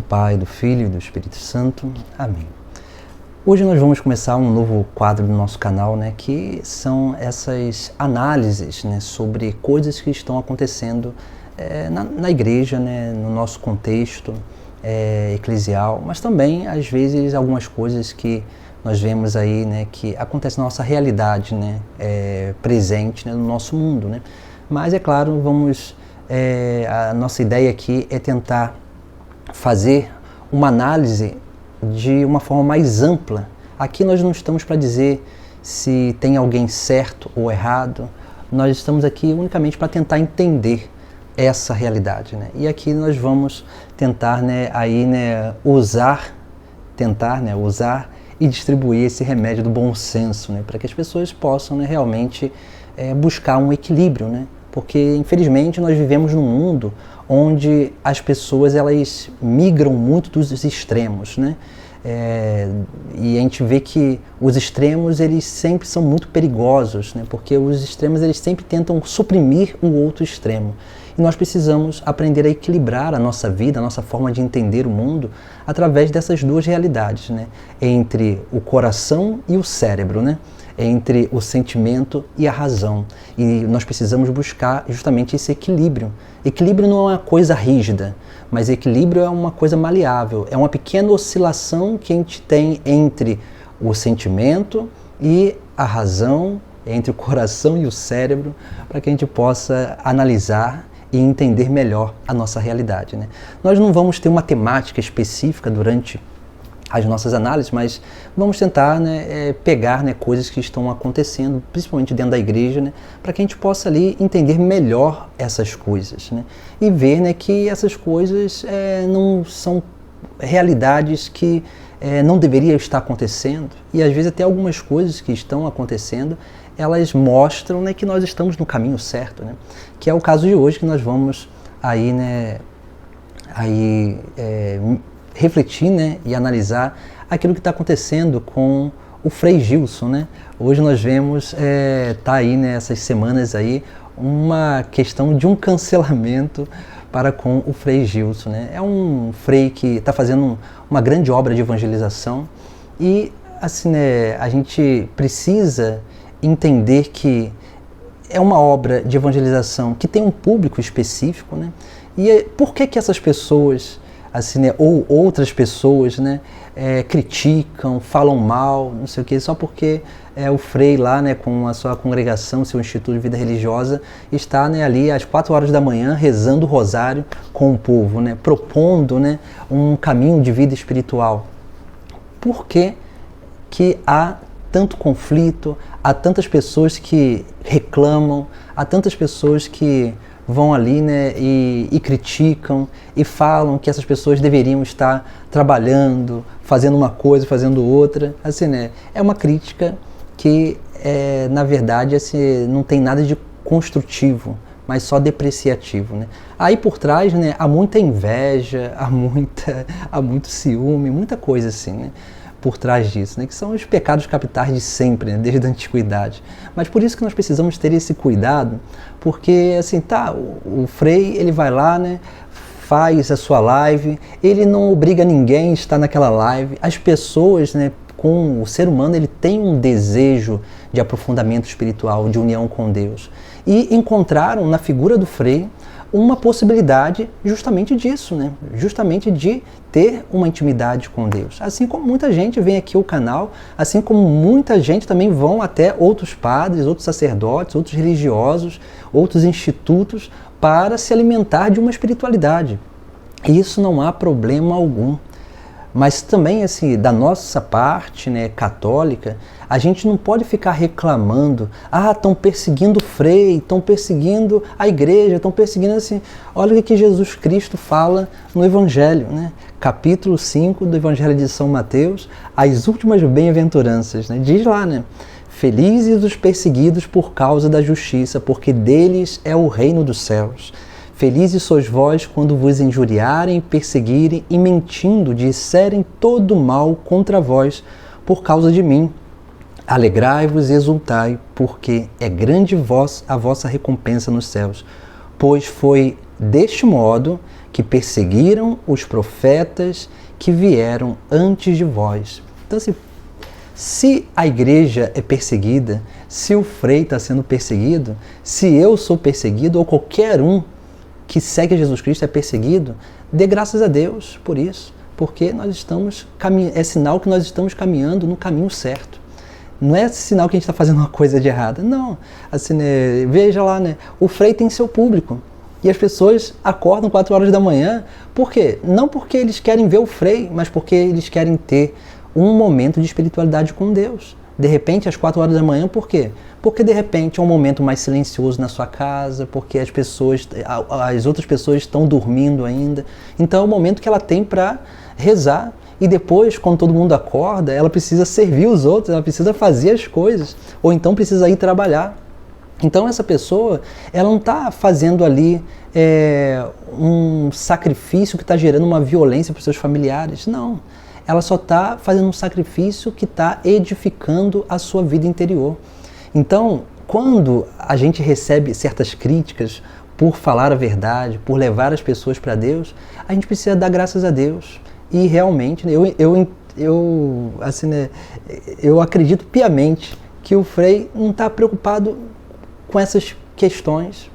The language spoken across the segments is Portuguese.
Pai, do Filho e do Espírito Santo. Amém. Hoje nós vamos começar um novo quadro do nosso canal, que são essas análises, sobre coisas que estão acontecendo na igreja, no nosso contexto eclesial, mas também, às vezes, algumas coisas que nós vemos aí, que acontecem na nossa realidade, presente, no nosso mundo, Mas, é claro, a nossa ideia aqui é tentar fazer uma análise de uma forma mais ampla. Aqui nós não estamos para dizer se tem alguém certo ou errado, nós estamos aqui unicamente para tentar entender essa realidade, E aqui nós vamos tentar, usar e distribuir esse remédio do bom senso, para que as pessoas possam, realmente buscar um equilíbrio, Porque, infelizmente, nós vivemos num mundo onde as pessoas elas migram muito dos extremos, e a gente vê que os extremos eles sempre são muito perigosos, porque os extremos eles sempre tentam suprimir o outro extremo. E nós precisamos aprender a equilibrar a nossa vida, a nossa forma de entender o mundo, através dessas duas realidades, entre o coração e o cérebro, entre o sentimento e a razão. E nós precisamos buscar justamente esse equilíbrio. Equilíbrio não é uma coisa rígida, mas equilíbrio é uma coisa maleável. É uma pequena oscilação que a gente tem entre o sentimento e a razão, entre o coração e o cérebro, para que a gente possa analisar e entender melhor a nossa realidade. Nós não vamos ter uma temática específica durante as nossas análises, mas vamos tentar pegar coisas que estão acontecendo, principalmente dentro da igreja, para que a gente possa ali entender melhor essas coisas, e ver que essas coisas não são realidades que não deveriam estar acontecendo, e às vezes até algumas coisas que estão acontecendo, elas mostram que nós estamos no caminho certo, que é o caso de hoje que nós vamos aí, refletir e analisar aquilo que está acontecendo com o Frei Gilson. Hoje nós vemos, tá aí essas semanas aí, uma questão de um cancelamento para com o Frei Gilson. É um frei que está fazendo uma grande obra de evangelização e assim, a gente precisa entender que é uma obra de evangelização que tem um público específico, e por que essas pessoas assim, ou outras pessoas criticam, falam mal, não sei o que, só porque o frei lá, com a sua congregação, seu instituto de vida religiosa, está ali às 4 horas da manhã rezando o rosário com o povo, propondo um caminho de vida espiritual. Por que há tanto conflito, há tantas pessoas que reclamam, há tantas pessoas que vão ali e criticam e falam que essas pessoas deveriam estar trabalhando, fazendo uma coisa, fazendo outra. Assim, é uma crítica que, na verdade, assim, não tem nada de construtivo, mas só depreciativo. Aí por trás há muita inveja, há muito ciúme, muita coisa assim, por trás disso, que são os pecados capitais de sempre, desde a antiguidade. Mas por isso que nós precisamos ter esse cuidado, porque assim, o frei ele vai lá, faz a sua live, ele não obriga ninguém a estar naquela live. As pessoas, com o ser humano, ele tem um desejo de aprofundamento espiritual, de união com Deus. E encontraram na figura do frei uma possibilidade justamente disso, justamente de ter uma intimidade com Deus. Assim como muita gente vem aqui ao canal, assim como muita gente também vão até outros padres, outros sacerdotes, outros religiosos, outros institutos para se alimentar de uma espiritualidade. Isso não há problema algum. Mas também, assim, da nossa parte, católica, a gente não pode ficar reclamando, estão perseguindo o frei, estão perseguindo a igreja, estão perseguindo assim. Olha o que Jesus Cristo fala no Evangelho, capítulo 5 do Evangelho de São Mateus, as últimas bem-aventuranças, diz lá, felizes os perseguidos por causa da justiça, porque deles é o reino dos céus. Felizes sois vós quando vos injuriarem, perseguirem e mentindo disserem todo mal contra vós por causa de mim. Alegrai-vos e exultai, porque é grande a vossa recompensa nos céus. Pois foi deste modo que perseguiram os profetas que vieram antes de vós. Então, assim, se a igreja é perseguida, se o Frei está sendo perseguido, se eu sou perseguido, ou qualquer um que segue a Jesus Cristo é perseguido, dê graças a Deus por isso, porque nós estamos é sinal que nós estamos caminhando no caminho certo. Não é sinal que a gente está fazendo uma coisa de errada, não. Assim, né, veja lá, né, o Frei tem seu público. E as pessoas acordam 4 horas da manhã, por quê? Não porque eles querem ver o Frei, mas porque eles querem ter um momento de espiritualidade com Deus. De repente, às 4 horas da manhã, por quê? Porque de repente é um momento mais silencioso na sua casa, porque as outras pessoas estão dormindo ainda. Então é o momento que ela tem para rezar. E depois, quando todo mundo acorda, ela precisa servir os outros, ela precisa fazer as coisas, ou então precisa ir trabalhar. Então essa pessoa, ela não está fazendo ali um sacrifício que está gerando uma violência para os seus familiares, não. Ela só está fazendo um sacrifício que está edificando a sua vida interior. Então, quando a gente recebe certas críticas por falar a verdade, por levar as pessoas para Deus, a gente precisa dar graças a Deus. E realmente, assim, né, eu acredito piamente que o Frei não está preocupado com essas questões,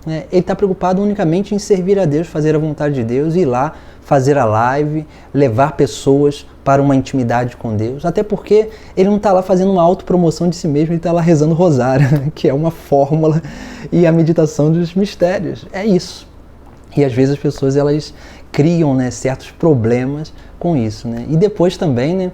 né? Ele está preocupado unicamente em servir a Deus, fazer a vontade de Deus, ir lá, fazer a live, levar pessoas para uma intimidade com Deus, até porque ele não está lá fazendo uma autopromoção de si mesmo, ele está lá rezando o rosário, que é uma fórmula, e a meditação dos mistérios, é isso. E às vezes as pessoas, elas criam, né, certos problemas com isso, né? E depois também, né,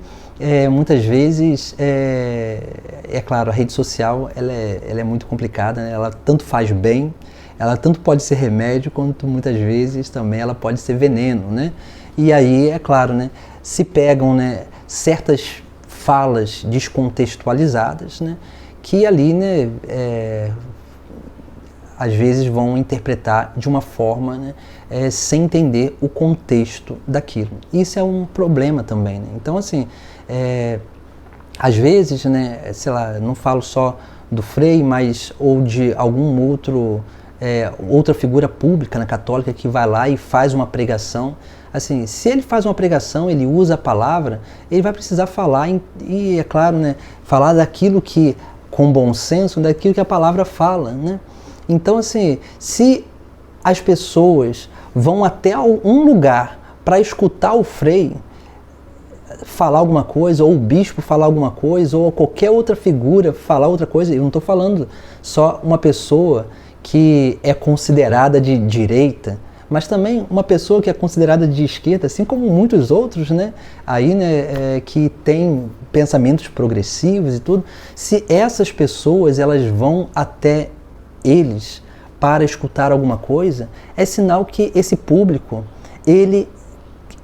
muitas vezes, é claro, a rede social ela é muito complicada, né? Ela tanto faz bem, ela tanto pode ser remédio, quanto muitas vezes também ela pode ser veneno, né? E aí, é claro, né, se pegam, né, certas falas descontextualizadas, né, que ali, né, às vezes vão interpretar de uma forma, né, sem entender o contexto daquilo. Isso é um problema também, né? Então, assim, às vezes, né, sei lá, não falo só do Frei, mas ou de algum outra figura pública na católica que vai lá e faz uma pregação. Assim, se ele faz uma pregação, ele usa a palavra, ele vai precisar falar, e é claro, né, falar daquilo que, com bom senso, daquilo que a palavra fala, né? Então, assim, se as pessoas vão até um lugar para escutar o Frei falar alguma coisa, ou o bispo falar alguma coisa, ou qualquer outra figura falar outra coisa, eu não estou falando só uma pessoa que é considerada de direita, mas também uma pessoa que é considerada de esquerda, assim como muitos outros, né, aí, né, que tem pensamentos progressivos e tudo. Se essas pessoas, elas vão até eles para escutar alguma coisa, é sinal que esse público, ele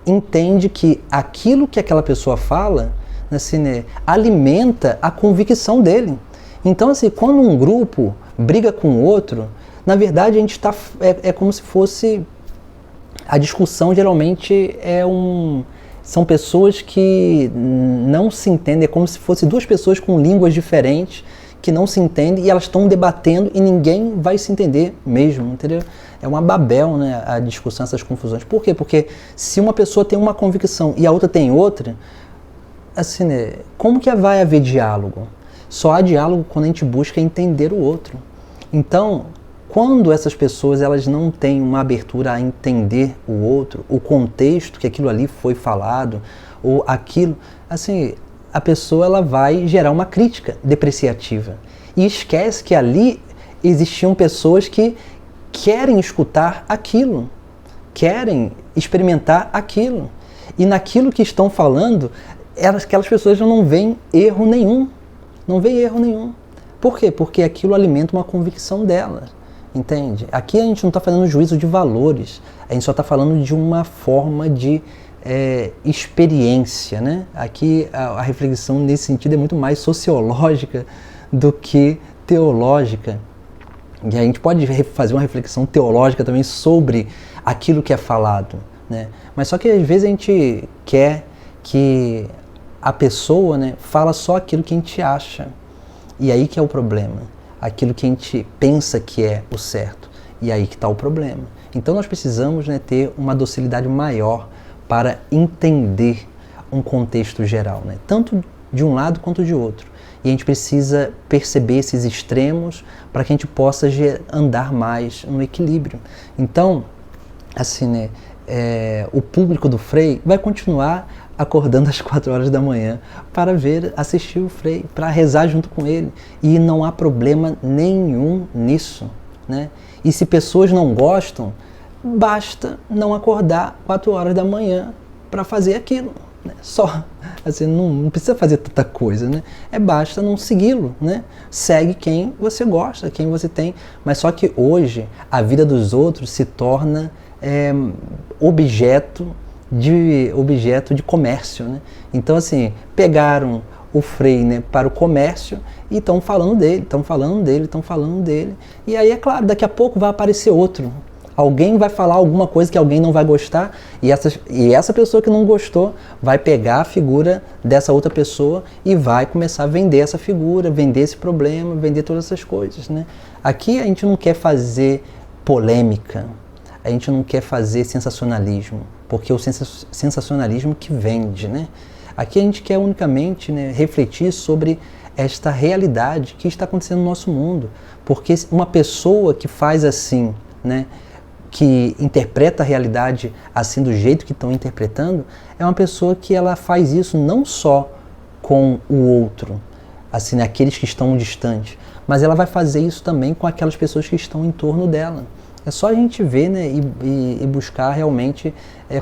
entende que aquilo que aquela pessoa fala, assim, né, alimenta a convicção dele. Então, assim, quando um grupo briga com o outro, na verdade a gente está, é como se fosse, a discussão geralmente são pessoas que não se entendem, é como se fossem duas pessoas com línguas diferentes, que não se entendem, e elas estão debatendo e ninguém vai se entender mesmo, entendeu? É uma Babel, né, a discussão, essas confusões. Por quê? Porque se uma pessoa tem uma convicção e a outra tem outra, assim, né, como que vai haver diálogo? Só há diálogo quando a gente busca entender o outro. Então, quando essas pessoas, elas não têm uma abertura a entender o outro, o contexto que aquilo ali foi falado, ou aquilo, assim, a pessoa, ela vai gerar uma crítica depreciativa. E esquece que ali existiam pessoas que querem escutar aquilo, querem experimentar aquilo. E naquilo que estão falando, aquelas pessoas já não veem erro nenhum. Não veem erro nenhum. Por quê? Porque aquilo alimenta uma convicção delas. Entende? Aqui a gente não está fazendo juízo de valores, a gente só está falando de uma forma de experiência, né? Aqui a reflexão nesse sentido é muito mais sociológica do que teológica. E a gente pode fazer uma reflexão teológica também sobre aquilo que é falado, né? Mas só que às vezes a gente quer que a pessoa, né, fala só aquilo que a gente acha. E aí que é o problema. Aquilo que a gente pensa que é o certo. E aí que está o problema. Então nós precisamos, né, ter uma docilidade maior para entender um contexto geral, né, tanto de um lado quanto de outro. E a gente precisa perceber esses extremos para que a gente possa andar mais no equilíbrio. Então, assim, né, o público do Frei vai continuar acordando às 4 horas da manhã para assistir o Frei, para rezar junto com ele. E não há problema nenhum nisso, né? E se pessoas não gostam, basta não acordar 4 horas da manhã para fazer aquilo, né? Só. Assim, não precisa fazer tanta coisa, né? Basta não segui-lo, né? Segue quem você gosta, quem você tem. Mas só que hoje a vida dos outros se torna objeto de comércio, né? Então, assim, pegaram o Frei, né, para o comércio e estão falando dele. E aí, é claro, daqui a pouco vai aparecer outro. Alguém vai falar alguma coisa que alguém não vai gostar e essa pessoa que não gostou vai pegar a figura dessa outra pessoa e vai começar a vender essa figura, vender esse problema, vender todas essas coisas, né? Aqui a gente não quer fazer polêmica, a gente não quer fazer sensacionalismo, porque é o sensacionalismo que vende, né? Aqui a gente quer unicamente, né, refletir sobre esta realidade que está acontecendo no nosso mundo, porque uma pessoa que faz assim, né, que interpreta a realidade assim do jeito que estão interpretando, é uma pessoa que ela faz isso não só com o outro, assim, né, aqueles que estão distantes, mas ela vai fazer isso também com aquelas pessoas que estão em torno dela. É só a gente ver, né, e buscar realmente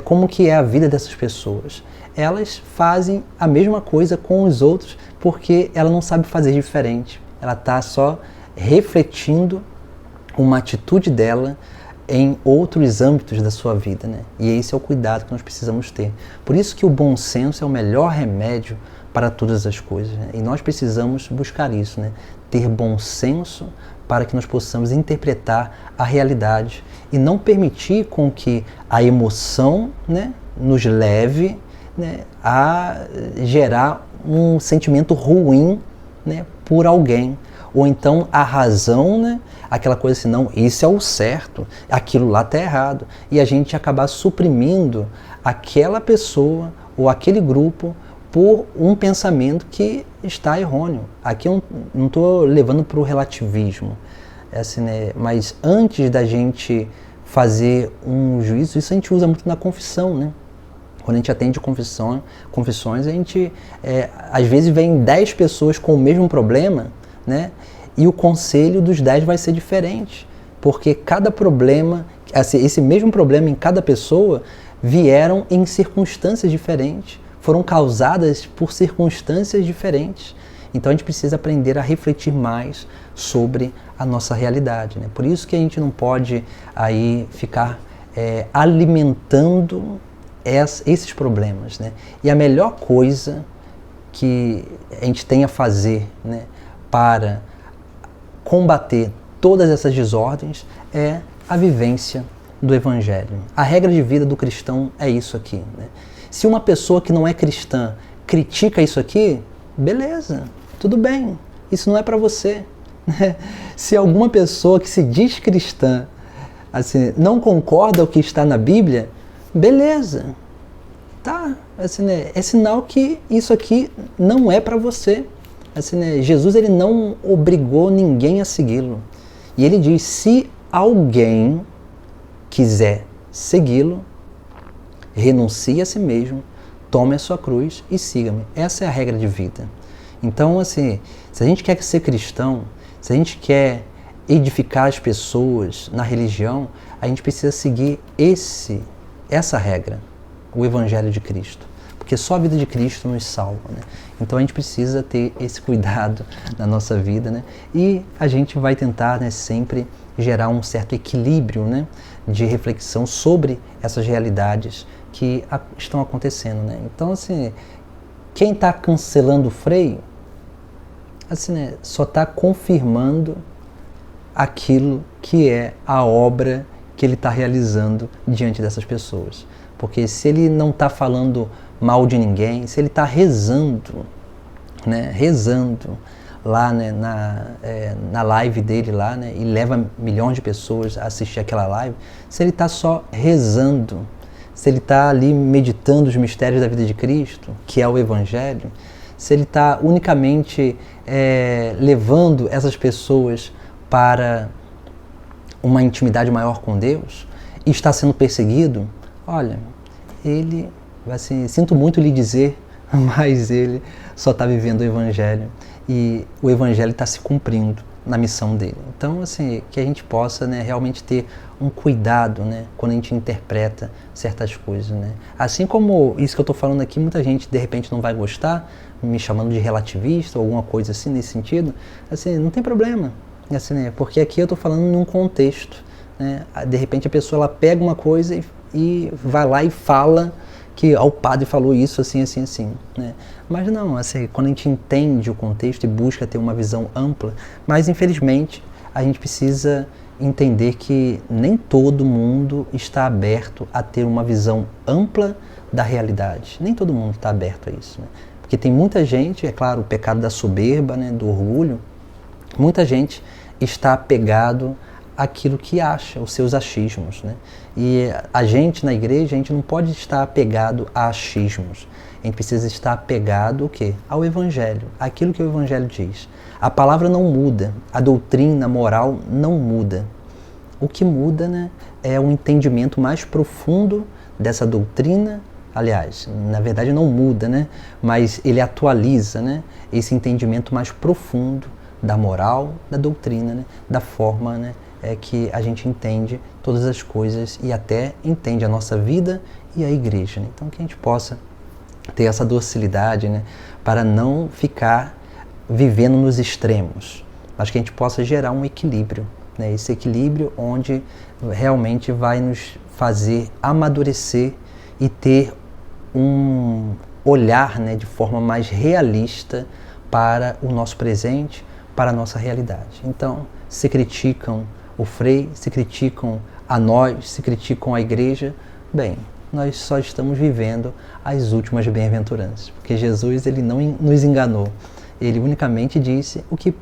como que é a vida dessas pessoas. Elas fazem a mesma coisa com os outros porque ela não sabe fazer diferente. Ela está só refletindo uma atitude dela em outros âmbitos da sua vida, né? E esse é o cuidado que nós precisamos ter. Por isso que o bom senso é o melhor remédio para todas as coisas, né? E nós precisamos buscar isso, né? Ter bom senso para que nós possamos interpretar a realidade e não permitir com que a emoção, né, nos leve, né, a gerar um sentimento ruim, né, por alguém. Ou então a razão, né, aquela coisa assim, não, isso é o certo, aquilo lá está errado. E a gente acabar suprimindo aquela pessoa ou aquele grupo por um pensamento que está errôneo. Aqui eu não estou levando para o relativismo, assim, né, mas antes da gente fazer um juízo, isso a gente usa muito na confissão, né? Quando a gente atende confissões, a gente, às vezes vem 10 pessoas com o mesmo problema, né? E o conselho dos 10 vai ser diferente, porque cada problema, esse mesmo problema em cada pessoa, vieram em circunstâncias diferentes, foram causadas por circunstâncias diferentes. Então a gente precisa aprender a refletir mais sobre a nossa realidade, né? Por isso que a gente não pode aí ficar alimentando esses problemas, né? E a melhor coisa que a gente tem a fazer, né, para combater todas essas desordens é a vivência do Evangelho. A regra de vida do cristão é isso aqui, né? Se uma pessoa que não é cristã critica isso aqui, beleza, tudo bem, isso não é para você, né? Se alguma pessoa que se diz cristã assim, não concorda com o que está na Bíblia, beleza, tá, assim, né, é sinal que isso aqui não é para você. Assim, né, Jesus ele não obrigou ninguém a segui-lo. E ele diz, se alguém quiser segui-lo, renuncie a si mesmo, tome a sua cruz e siga-me. Essa é a regra de vida. Então, assim, se a gente quer ser cristão, se a gente quer edificar as pessoas na religião, a gente precisa seguir essa regra, o Evangelho de Cristo. Porque só a vida de Cristo nos salva, né? Então a gente precisa ter esse cuidado na nossa vida, né? E a gente vai tentar, né, sempre gerar um certo equilíbrio, né, de reflexão sobre essas realidades que estão acontecendo, né? Então, assim, quem está cancelando o Frei, assim, né, só está confirmando aquilo que é a obra que ele está realizando diante dessas pessoas. Porque se ele não está falando mal de ninguém, se ele está rezando, né, rezando lá, né, na live dele lá, né, e leva milhões de pessoas a assistir aquela live, se ele está só rezando, se ele está ali meditando os mistérios da vida de Cristo, que é o Evangelho, se ele está unicamente levando essas pessoas para uma intimidade maior com Deus e está sendo perseguido, olha, ele, assim, sinto muito lhe dizer, mas ele só está vivendo o Evangelho e o Evangelho está se cumprindo na missão dele. Então, assim, que a gente possa, né, realmente ter um cuidado, né, quando a gente interpreta certas coisas, né. Assim como isso que eu estou falando aqui, muita gente de repente não vai gostar, me chamando de relativista ou alguma coisa assim nesse sentido, assim, não tem problema, assim, né, porque aqui eu estou falando num contexto, né, de repente a pessoa ela pega uma coisa e vai lá e fala que o padre falou isso assim, assim, assim, né? Mas não, assim, quando a gente entende o contexto e busca ter uma visão ampla, mas infelizmente a gente precisa entender que nem todo mundo está aberto a ter uma visão ampla da realidade. Nem todo mundo está aberto a isso, né? Porque tem muita gente, é claro, o pecado da soberba, né, do orgulho, muita gente está apegado àquilo que acha, os seus achismos, né? E a gente na igreja, a gente não pode estar apegado a achismos. A gente precisa estar apegado o quê? Ao Evangelho, aquilo que o Evangelho diz. A palavra não muda, a doutrina, a moral não muda. O que muda, né, é o entendimento mais profundo dessa doutrina. Aliás, na verdade não muda, né, mas ele atualiza, né, esse entendimento mais profundo da moral, da doutrina, né, da forma, né, que a gente entende todas as coisas e até entende a nossa vida e a igreja, né? Então que a gente possa ter essa docilidade, né, para não ficar vivendo nos extremos, mas que a gente possa gerar um equilíbrio, né, esse equilíbrio onde realmente vai nos fazer amadurecer e ter um olhar, né, de forma mais realista para o nosso presente, para a nossa realidade. Então, se criticam o Frei, se criticam a nós, se criticam a igreja, bem, nós só estamos vivendo as últimas bem-aventuranças, porque Jesus ele não nos enganou, ele unicamente disse o que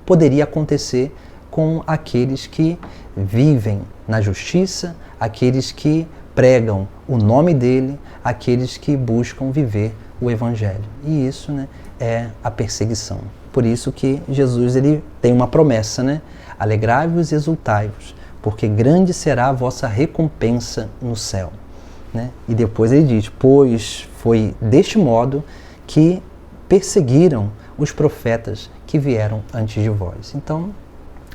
poderia acontecer com aqueles que vivem na justiça, aqueles que pregam o nome dele, aqueles que buscam viver o Evangelho. E isso, né, é a perseguição. Por isso que Jesus ele tem uma promessa, né? Alegrai-vos e exultai-vos, porque grande será a vossa recompensa no céu. Né? E depois ele diz, pois foi deste modo que perseguiram os profetas que vieram antes de vós. Então,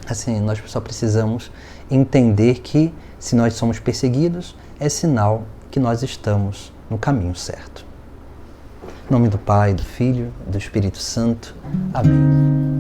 assim, nós só precisamos entender que se nós somos perseguidos, é sinal que nós estamos no caminho certo. Em nome do Pai, do Filho e do Espírito Santo. Amém.